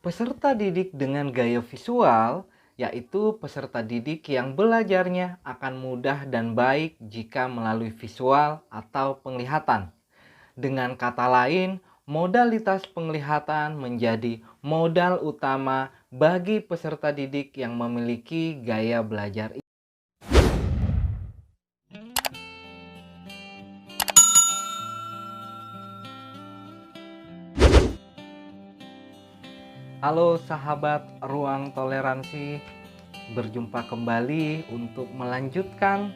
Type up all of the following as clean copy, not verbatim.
Peserta didik dengan gaya visual, yaitu peserta didik yang belajarnya akan mudah dan baik jika melalui visual atau penglihatan. Dengan kata lain, modalitas penglihatan menjadi modal utama bagi peserta didik yang memiliki gaya belajar. Halo sahabat Ruang Toleransi, berjumpa kembali untuk melanjutkan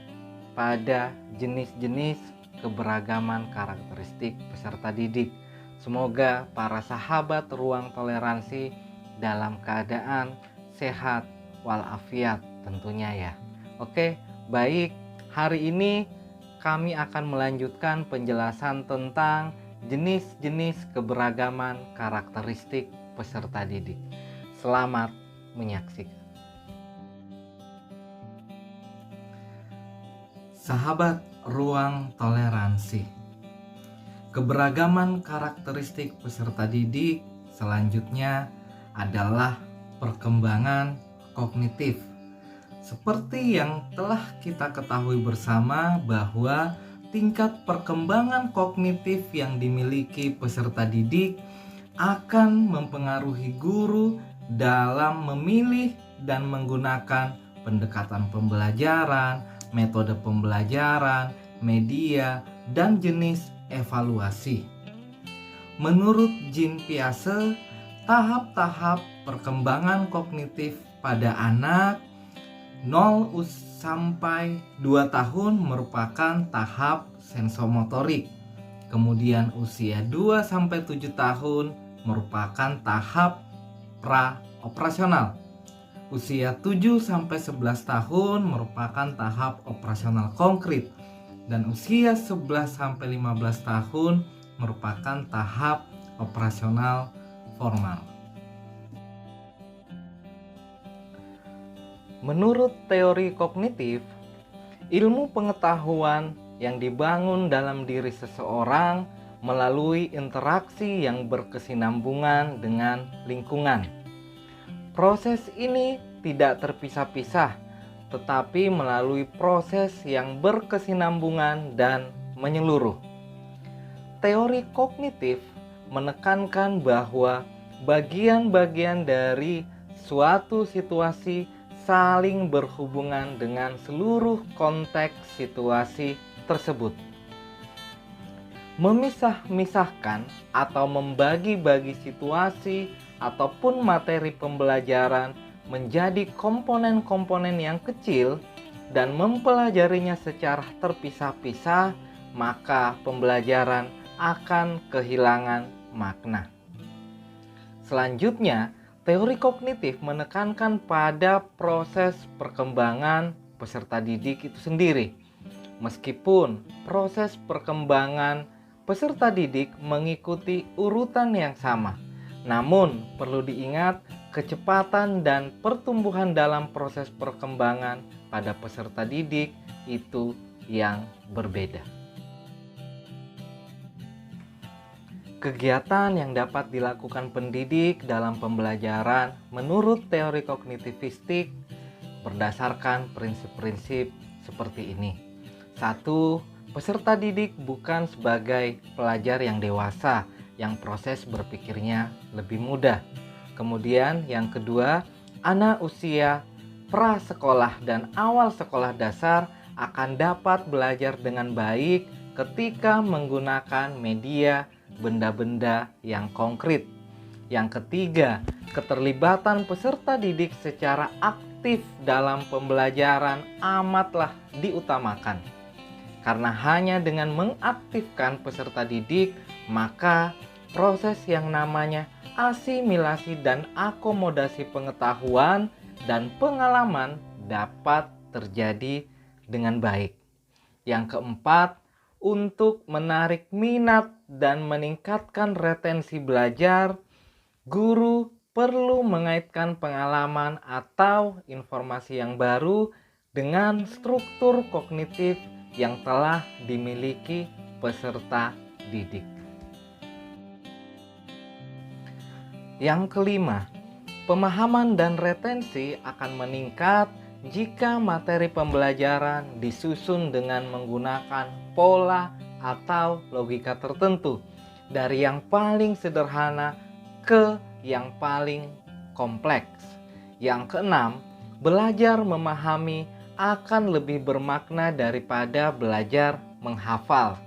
pada jenis-jenis keberagaman karakteristik peserta didik. Semoga para sahabat Ruang Toleransi dalam keadaan sehat walafiat tentunya ya. Oke, baik. Hari ini kami akan melanjutkan penjelasan tentang jenis-jenis keberagaman karakteristik peserta didik. Selamat menyaksikan. Sahabat Ruang Toleransi, keberagaman karakteristik peserta didik selanjutnya adalah perkembangan kognitif. Seperti yang telah kita ketahui bersama bahwa tingkat perkembangan kognitif yang dimiliki peserta didik akan mempengaruhi guru dalam memilih dan menggunakan pendekatan pembelajaran, metode pembelajaran, media, dan jenis evaluasi. Menurut Jean Piaget, tahap-tahap perkembangan kognitif pada anak 0 sampai 2 tahun merupakan tahap sensomotorik. Kemudian usia 2 sampai 7 tahun merupakan tahap pra-operasional. Usia 7 sampai 11 tahun merupakan tahap operasional konkret dan usia 11 sampai 15 tahun merupakan tahap operasional formal. Menurut teori kognitif, ilmu pengetahuan yang dibangun dalam diri seseorang melalui interaksi yang berkesinambungan dengan lingkungan. Proses ini tidak terpisah-pisah, tetapi melalui proses yang berkesinambungan dan menyeluruh. Teori kognitif menekankan bahwa bagian-bagian dari suatu situasi saling berhubungan dengan seluruh konteks situasi tersebut. Memisah-misahkan atau membagi-bagi situasi ataupun materi pembelajaran menjadi komponen-komponen yang kecil dan mempelajarinya secara terpisah-pisah, maka pembelajaran akan kehilangan makna. Selanjutnya, teori kognitif menekankan pada proses perkembangan peserta didik itu sendiri. Meskipun proses perkembangan peserta didik mengikuti urutan yang sama, namun perlu diingat kecepatan dan pertumbuhan dalam proses perkembangan pada peserta didik itu yang berbeda. Kegiatan yang dapat dilakukan pendidik dalam pembelajaran menurut teori kognitivistik berdasarkan prinsip-prinsip seperti ini. 1. Peserta didik bukan sebagai pelajar yang dewasa yang proses berpikirnya lebih mudah. Kemudian yang kedua, anak usia prasekolah dan awal sekolah dasar akan dapat belajar dengan baik ketika menggunakan media benda-benda yang konkret. Yang ketiga, keterlibatan peserta didik secara aktif dalam pembelajaran amatlah diutamakan. Karena hanya dengan mengaktifkan peserta didik, maka proses yang namanya asimilasi dan akomodasi pengetahuan dan pengalaman dapat terjadi dengan baik. Yang keempat, untuk menarik minat dan meningkatkan retensi belajar, guru perlu mengaitkan pengalaman atau informasi yang baru dengan struktur kognitif yang telah dimiliki peserta didik. Yang kelima, Pemahaman dan retensi akan meningkat jika materi pembelajaran disusun dengan menggunakan pola atau logika tertentu, dari yang paling sederhana ke yang paling kompleks. Yang keenam, belajar memahami akan lebih bermakna daripada belajar menghafal.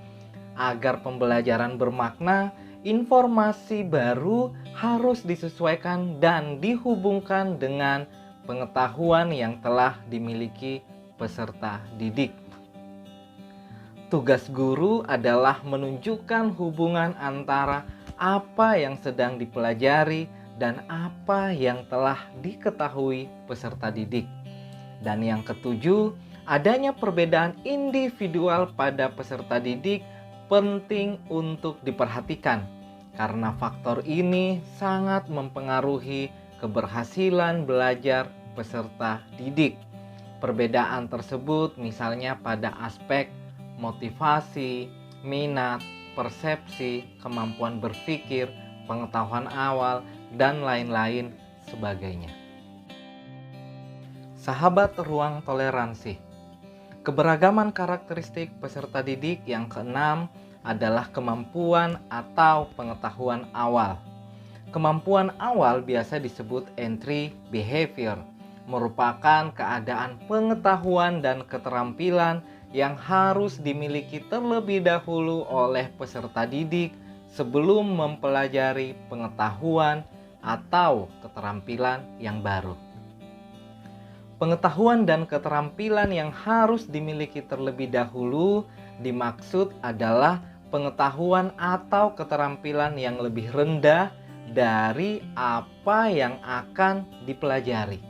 Agar pembelajaran bermakna, informasi baru harus disesuaikan dan dihubungkan dengan pengetahuan yang telah dimiliki peserta didik. Tugas guru adalah menunjukkan hubungan antara apa yang sedang dipelajari dan apa yang telah diketahui peserta didik. Dan yang ketujuh, adanya perbedaan individual pada peserta didik penting untuk diperhatikan, karena faktor ini sangat mempengaruhi keberhasilan belajar peserta didik. Perbedaan tersebut misalnya pada aspek motivasi, minat, persepsi, kemampuan berpikir, pengetahuan awal, dan lain-lain sebagainya. Sahabat ruang toleransi, keberagaman karakteristik peserta didik yang keenam adalah kemampuan atau pengetahuan awal. Kemampuan awal biasa disebut entry behavior, merupakan keadaan pengetahuan dan keterampilan yang harus dimiliki terlebih dahulu oleh peserta didik sebelum mempelajari pengetahuan atau keterampilan yang baru. Pengetahuan dan keterampilan yang harus dimiliki terlebih dahulu dimaksud adalah pengetahuan atau keterampilan yang lebih rendah dari apa yang akan dipelajari.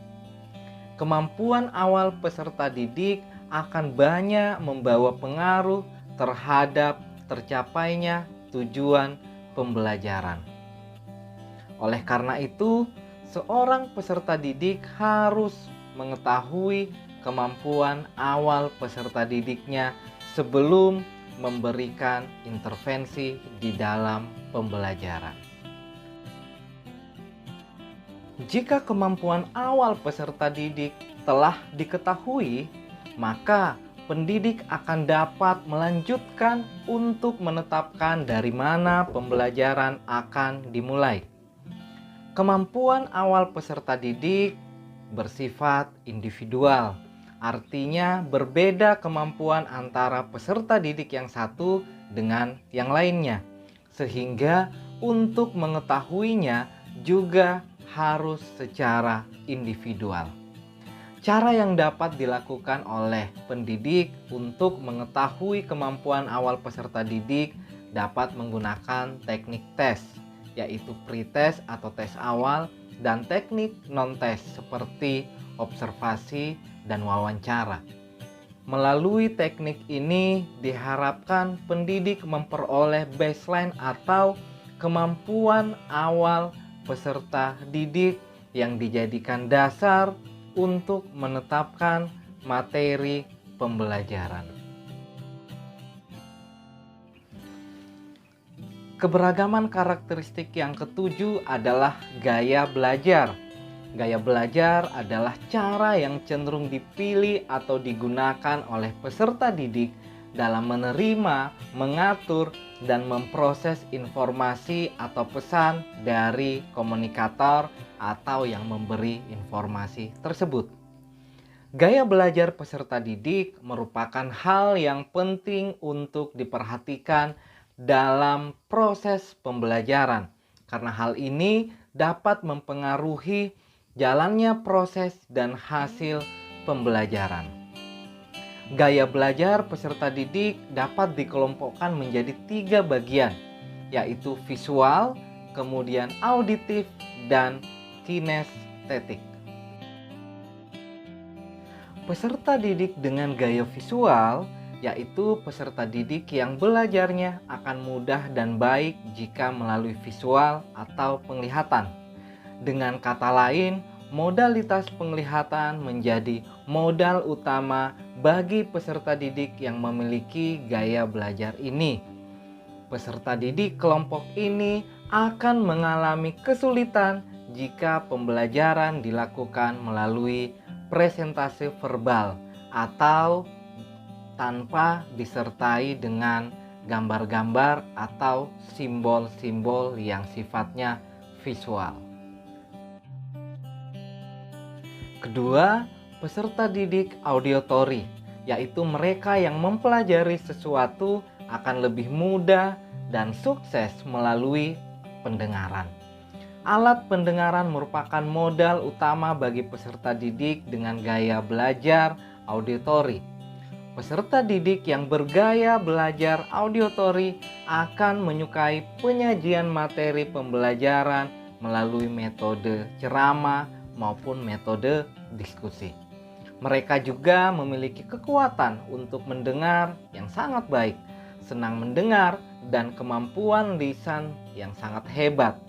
Kemampuan awal peserta didik akan banyak membawa pengaruh terhadap tercapainya tujuan pembelajaran. Oleh karena itu, seorang peserta didik harus mengetahui kemampuan awal peserta didiknya sebelum memberikan intervensi di dalam pembelajaran. Jika kemampuan awal peserta didik telah diketahui, maka pendidik akan dapat melanjutkan untuk menetapkan dari mana pembelajaran akan dimulai. Kemampuan awal peserta didik bersifat individual, artinya berbeda kemampuan antara peserta didik yang satu dengan yang lainnya, sehingga untuk mengetahuinya juga harus secara individual. Cara yang dapat dilakukan oleh pendidik untuk mengetahui kemampuan awal peserta didik dapat menggunakan teknik tes, yaitu pretest atau tes awal, dan teknik non-tes seperti observasi dan wawancara. Melalui teknik ini diharapkan pendidik memperoleh baseline atau kemampuan awal peserta didik yang dijadikan dasar untuk menetapkan materi pembelajaran. Keberagaman karakteristik yang ketujuh adalah gaya belajar. Gaya belajar adalah cara yang cenderung dipilih atau digunakan oleh peserta didik dalam menerima, mengatur, dan memproses informasi atau pesan dari komunikator atau yang memberi informasi tersebut. Gaya belajar peserta didik merupakan hal yang penting untuk diperhatikan dalam proses pembelajaran, karena hal ini dapat mempengaruhi jalannya proses dan hasil pembelajaran. Gaya belajar peserta didik dapat dikelompokkan menjadi 3 bagian, yaitu visual, kemudian auditif, dan kinestetik. Peserta didik dengan gaya visual yaitu peserta didik yang belajarnya akan mudah dan baik jika melalui visual atau penglihatan. Dengan kata lain, modalitas penglihatan menjadi modal utama bagi peserta didik yang memiliki gaya belajar ini. Peserta didik kelompok ini akan mengalami kesulitan jika pembelajaran dilakukan melalui presentase verbal atau tanpa disertai dengan gambar-gambar atau simbol-simbol yang sifatnya visual. Kedua, peserta didik auditory, yaitu mereka yang mempelajari sesuatu akan lebih mudah dan sukses melalui pendengaran. Alat pendengaran merupakan modal utama bagi peserta didik dengan gaya belajar auditory. Peserta didik yang bergaya belajar auditory akan menyukai penyajian materi pembelajaran melalui metode ceramah maupun metode diskusi. Mereka juga memiliki kekuatan untuk mendengar yang sangat baik, senang mendengar, dan kemampuan lisan yang sangat hebat,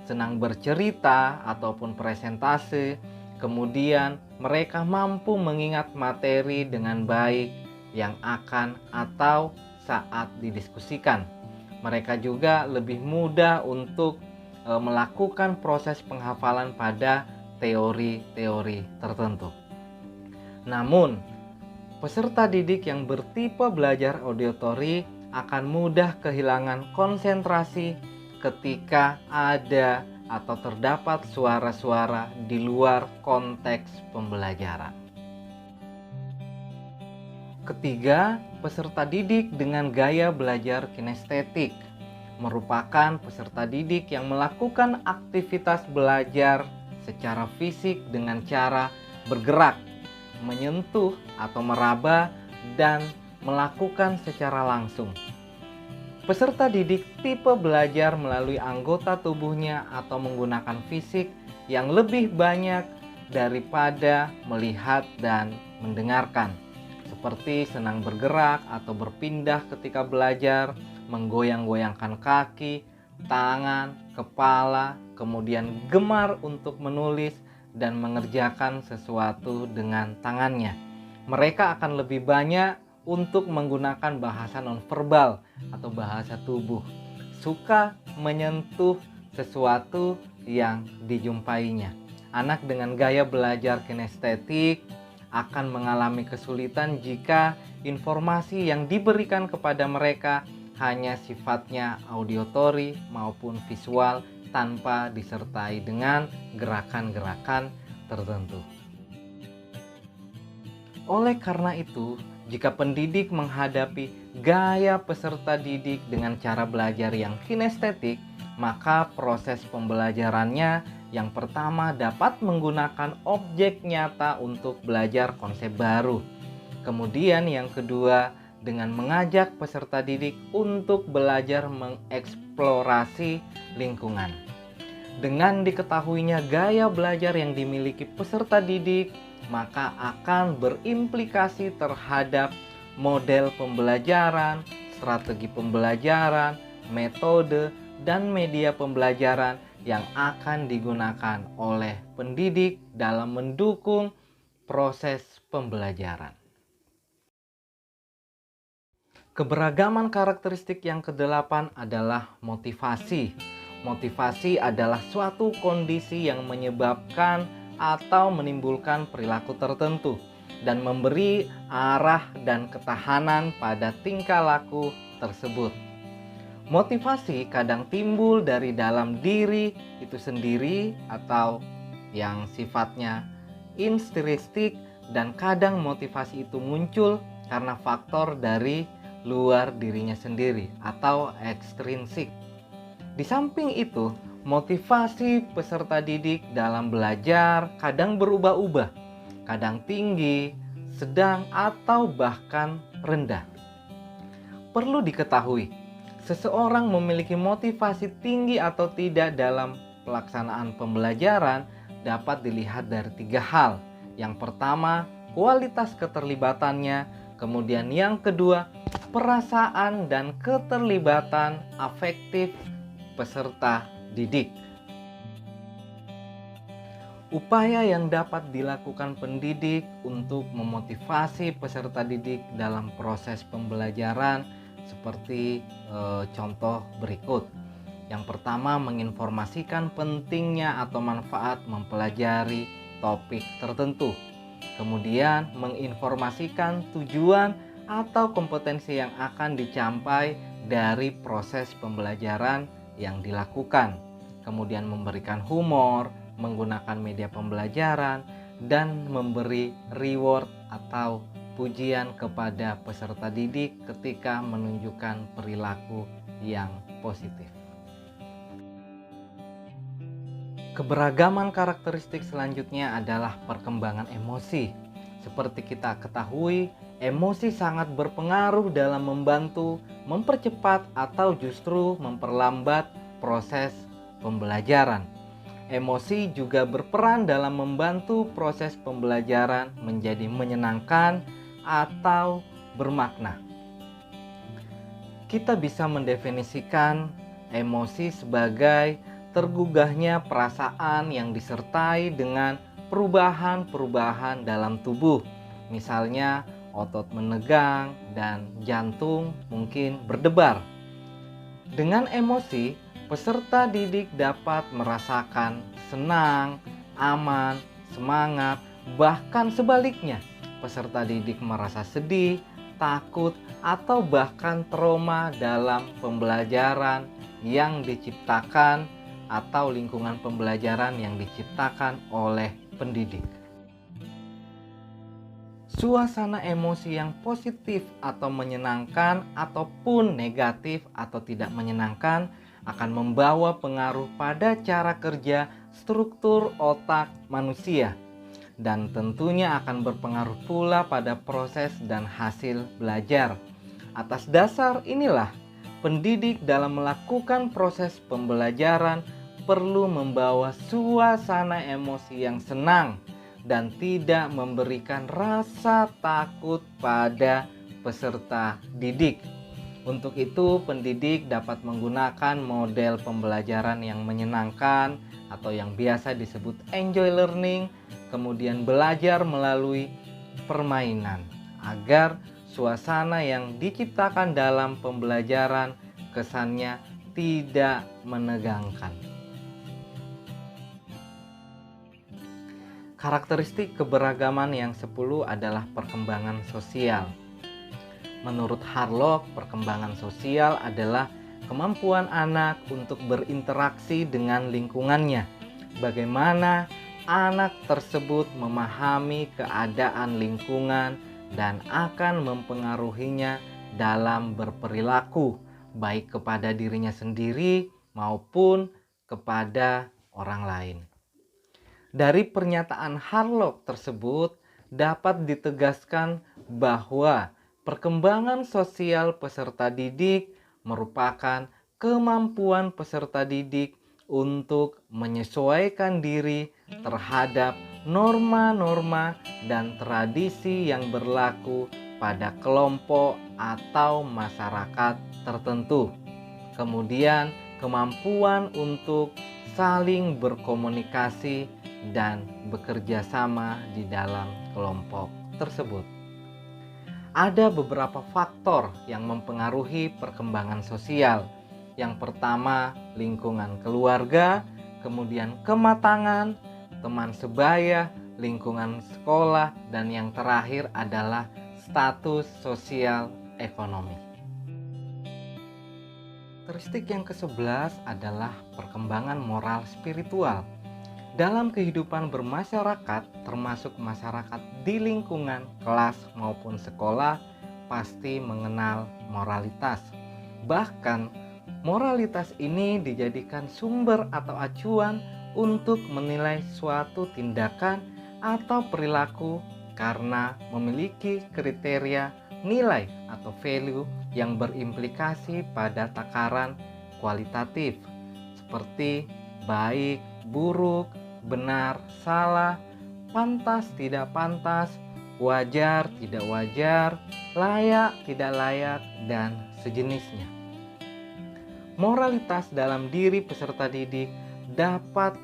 senang bercerita ataupun presentase. Kemudian mereka mampu mengingat materi dengan baik yang akan atau saat didiskusikan. Mereka juga lebih mudah untuk melakukan proses penghafalan pada teori-teori tertentu. Namun, peserta didik yang bertipe belajar auditory akan mudah kehilangan konsentrasi ketika ada atau terdapat suara-suara di luar konteks pembelajaran. Ketiga, peserta didik dengan gaya belajar kinestetik merupakan peserta didik yang melakukan aktivitas belajar secara fisik dengan cara bergerak, menyentuh atau meraba, dan melakukan secara langsung. Peserta didik tipe belajar melalui anggota tubuhnya atau menggunakan fisik yang lebih banyak daripada melihat dan mendengarkan, seperti senang bergerak atau berpindah ketika belajar, menggoyang-goyangkan kaki, tangan, kepala, kemudian gemar untuk menulis dan mengerjakan sesuatu dengan tangannya. Mereka akan lebih banyak untuk menggunakan bahasa nonverbal atau bahasa tubuh, suka menyentuh sesuatu yang dijumpainya. Anak dengan gaya belajar kinestetik akan mengalami kesulitan jika informasi yang diberikan kepada mereka hanya sifatnya auditory maupun visual tanpa disertai dengan gerakan-gerakan tertentu. Oleh karena itu, jika pendidik menghadapi gaya peserta didik dengan cara belajar yang kinestetik, maka proses pembelajarannya yang pertama dapat menggunakan objek nyata untuk belajar konsep baru. Kemudian yang kedua, dengan mengajak peserta didik untuk belajar mengeksplorasi lingkungan. Dengan diketahuinya gaya belajar yang dimiliki peserta didik, maka akan berimplikasi terhadap model pembelajaran, strategi pembelajaran, metode, dan media pembelajaran yang akan digunakan oleh pendidik dalam mendukung proses pembelajaran. Keberagaman karakteristik yang kedelapan adalah motivasi. Motivasi adalah suatu kondisi yang menyebabkan atau menimbulkan perilaku tertentu dan memberi arah dan ketahanan pada tingkah laku tersebut. Motivasi kadang timbul dari dalam diri itu sendiri atau yang sifatnya intrinsik, dan kadang motivasi itu muncul karena faktor dari luar dirinya sendiri atau ekstrinsik. Di samping itu, motivasi peserta didik dalam belajar kadang berubah-ubah, kadang tinggi, sedang, atau bahkan rendah. Perlu diketahui, seseorang memiliki motivasi tinggi atau tidak dalam pelaksanaan pembelajaran dapat dilihat dari 3 hal. Yang pertama, kualitas keterlibatannya. Kemudian yang kedua, perasaan dan keterlibatan afektif peserta didik. Upaya yang dapat dilakukan pendidik untuk memotivasi peserta didik dalam proses pembelajaran seperti contoh berikut. Yang pertama, menginformasikan pentingnya atau manfaat mempelajari topik tertentu. Kemudian, menginformasikan tujuan atau kompetensi yang akan dicapai dari proses pembelajaran yang dilakukan. Kemudian, memberikan humor, menggunakan media pembelajaran, dan memberi reward atau pujian kepada peserta didik ketika menunjukkan perilaku yang positif. Keberagaman karakteristik selanjutnya adalah perkembangan emosi. Seperti kita ketahui, emosi sangat berpengaruh dalam membantu, mempercepat, atau justru memperlambat proses pembelajaran. Emosi juga berperan dalam membantu proses pembelajaran menjadi menyenangkan atau bermakna. Kita bisa mendefinisikan emosi sebagai tergugahnya perasaan yang disertai dengan perubahan-perubahan dalam tubuh. Misalnya otot menegang dan jantung mungkin berdebar. Dengan emosi, peserta didik dapat merasakan senang, aman, semangat, bahkan sebaliknya. Peserta didik merasa sedih, takut, atau bahkan trauma dalam pembelajaran yang diciptakan atau lingkungan pembelajaran yang diciptakan oleh pendidik. Suasana emosi yang positif atau menyenangkan ataupun negatif atau tidak menyenangkan akan membawa pengaruh pada cara kerja struktur otak manusia dan tentunya akan berpengaruh pula pada proses dan hasil belajar. Atas dasar inilah, pendidik dalam melakukan proses pembelajaran perlu membawa suasana emosi yang senang dan tidak memberikan rasa takut pada peserta didik. Untuk itu, pendidik dapat menggunakan model pembelajaran yang menyenangkan atau yang biasa disebut enjoy learning, kemudian belajar melalui permainan agar suasana yang diciptakan dalam pembelajaran kesannya tidak menegangkan. Karakteristik keberagaman yang 10 adalah perkembangan sosial. Menurut Harlock, perkembangan sosial adalah kemampuan anak untuk berinteraksi dengan lingkungannya. Bagaimana anak tersebut memahami keadaan lingkungan dan akan mempengaruhinya dalam berperilaku, baik kepada dirinya sendiri maupun kepada orang lain. Dari pernyataan Harlock tersebut dapat ditegaskan bahwa perkembangan sosial peserta didik merupakan kemampuan peserta didik untuk menyesuaikan diri terhadap norma-norma dan tradisi yang berlaku pada kelompok atau masyarakat tertentu. Kemudian, kemampuan untuk saling berkomunikasi dan bekerja sama di dalam kelompok tersebut. Ada beberapa faktor yang mempengaruhi perkembangan sosial. Yang pertama, lingkungan keluarga, kemudian kematangan, teman sebaya, lingkungan sekolah, dan yang terakhir adalah status sosial ekonomi. Karakteristik yang ke-11 adalah perkembangan moral spiritual. Dalam kehidupan bermasyarakat, termasuk masyarakat di lingkungan kelas maupun sekolah, pasti mengenal moralitas. Bahkan, moralitas ini dijadikan sumber atau acuan untuk menilai suatu tindakan atau perilaku karena memiliki kriteria nilai atau value yang berimplikasi pada takaran kualitatif seperti baik, buruk, benar, salah, pantas, tidak pantas, wajar, tidak wajar, layak, tidak layak, dan sejenisnya. Moralitas dalam diri peserta didik dapat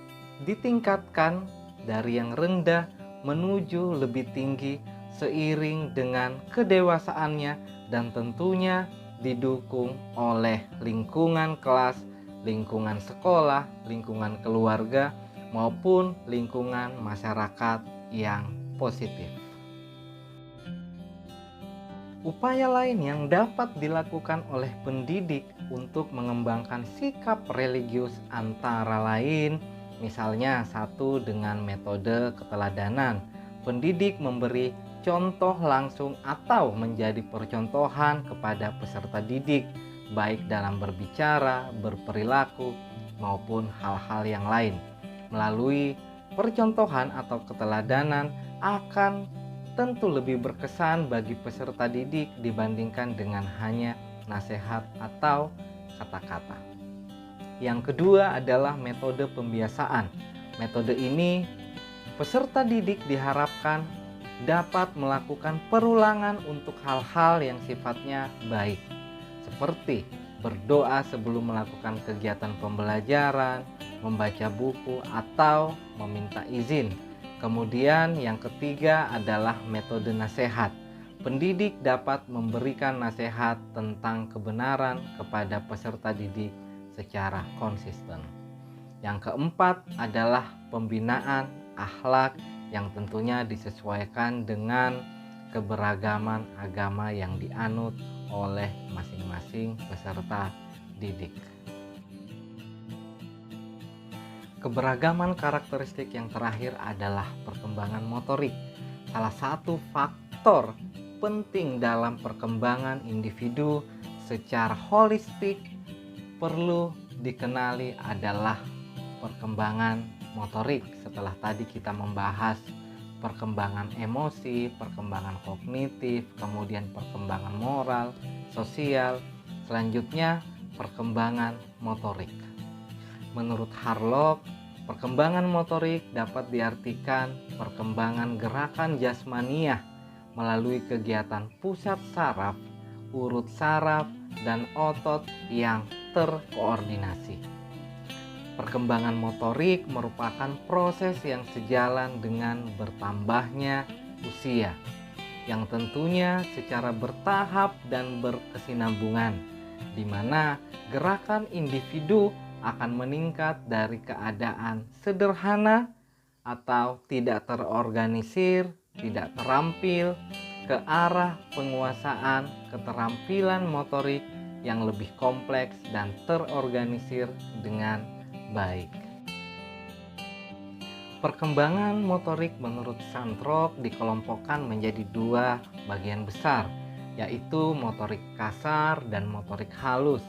ditingkatkan dari yang rendah menuju lebih tinggi seiring dengan kedewasaannya dan tentunya didukung oleh lingkungan kelas lingkungan sekolah, lingkungan keluarga, maupun lingkungan masyarakat yang positif. Upaya lain yang dapat dilakukan oleh pendidik untuk mengembangkan sikap religius antara lain, misalnya satu dengan metode keteladanan. Pendidik memberi contoh langsung atau menjadi percontohan kepada peserta didik, baik dalam berbicara, berperilaku, maupun hal-hal yang lain. Melalui percontohan atau keteladanan akan tentu lebih berkesan bagi peserta didik dibandingkan dengan hanya nasihat atau kata-kata. Yang kedua adalah metode pembiasaan. Metode ini peserta didik diharapkan dapat melakukan perulangan untuk hal-hal yang sifatnya baik, seperti berdoa sebelum melakukan kegiatan pembelajaran, membaca buku, atau meminta izin. Kemudian yang ketiga adalah metode nasihat. Pendidik dapat memberikan nasihat tentang kebenaran kepada peserta didik secara konsisten. Yang keempat adalah pembinaan akhlak yang tentunya disesuaikan dengan keberagaman agama yang dianut oleh masing-masing peserta didik. Keberagaman karakteristik yang terakhir adalah perkembangan motorik. Salah satu faktor penting dalam perkembangan individu secara holistik perlu dikenali adalah perkembangan motorik. Setelah tadi kita membahas perkembangan emosi, perkembangan kognitif, kemudian perkembangan moral, sosial, selanjutnya perkembangan motorik. Menurut Harlock, perkembangan motorik dapat diartikan perkembangan gerakan jasmaniah melalui kegiatan pusat saraf, urut saraf, dan otot yang terkoordinasi. Perkembangan motorik merupakan proses yang sejalan dengan bertambahnya usia, yang tentunya secara bertahap dan berkesinambungan, di mana gerakan individu akan meningkat dari keadaan sederhana atau tidak terorganisir, tidak terampil, ke arah penguasaan keterampilan motorik yang lebih kompleks dan terorganisir dengan baik. Perkembangan motorik menurut Santrop dikelompokkan menjadi dua bagian besar, yaitu motorik kasar dan motorik halus.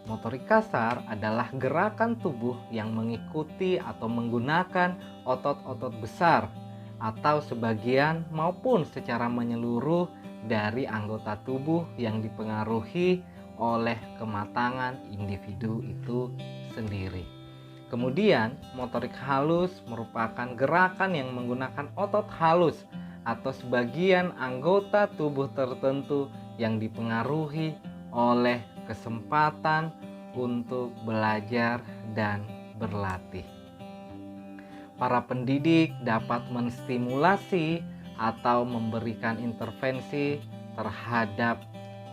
Motorik kasar adalah gerakan tubuh yang mengikuti atau menggunakan otot-otot besar atau sebagian maupun secara menyeluruh dari anggota tubuh yang dipengaruhi oleh kematangan individu itu sendiri. Kemudian, motorik halus merupakan gerakan yang menggunakan otot halus atau sebagian anggota tubuh tertentu yang dipengaruhi oleh kesempatan untuk belajar dan berlatih. Para pendidik dapat menstimulasi atau memberikan intervensi terhadap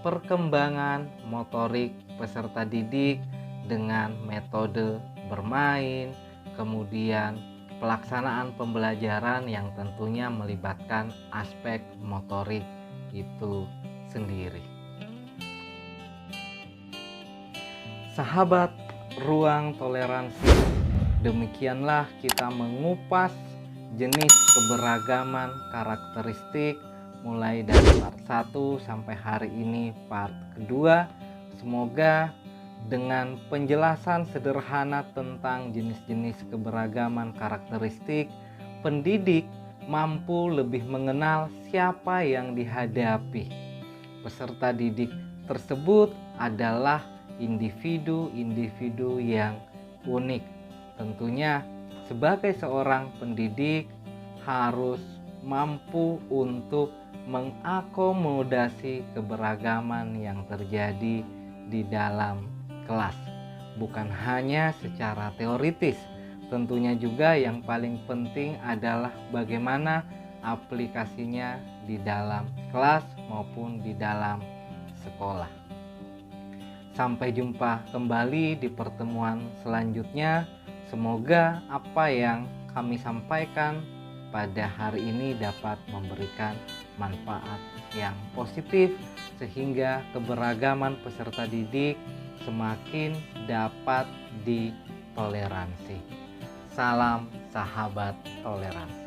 perkembangan motorik peserta didik dengan metode bermain, kemudian pelaksanaan pembelajaran yang tentunya melibatkan aspek motorik itu sendiri. Sahabat Ruang Toleransi, demikianlah kita mengupas jenis keberagaman karakteristik mulai dari part 1 sampai hari ini part kedua. Semoga dengan penjelasan sederhana tentang jenis-jenis keberagaman karakteristik, pendidik mampu lebih mengenal siapa yang dihadapi. Peserta didik tersebut adalah individu-individu yang unik. Tentunya sebagai seorang pendidik harus mampu untuk mengakomodasi keberagaman yang terjadi di dalam kelas, bukan hanya secara teoritis. Tentunya juga yang paling penting adalah bagaimana aplikasinya di dalam kelas maupun di dalam sekolah. Sampai jumpa kembali di pertemuan selanjutnya. Semoga apa yang kami sampaikan pada hari ini dapat memberikan manfaat yang positif sehingga keberagaman peserta didik semakin dapat ditoleransi. Salam sahabat toleransi.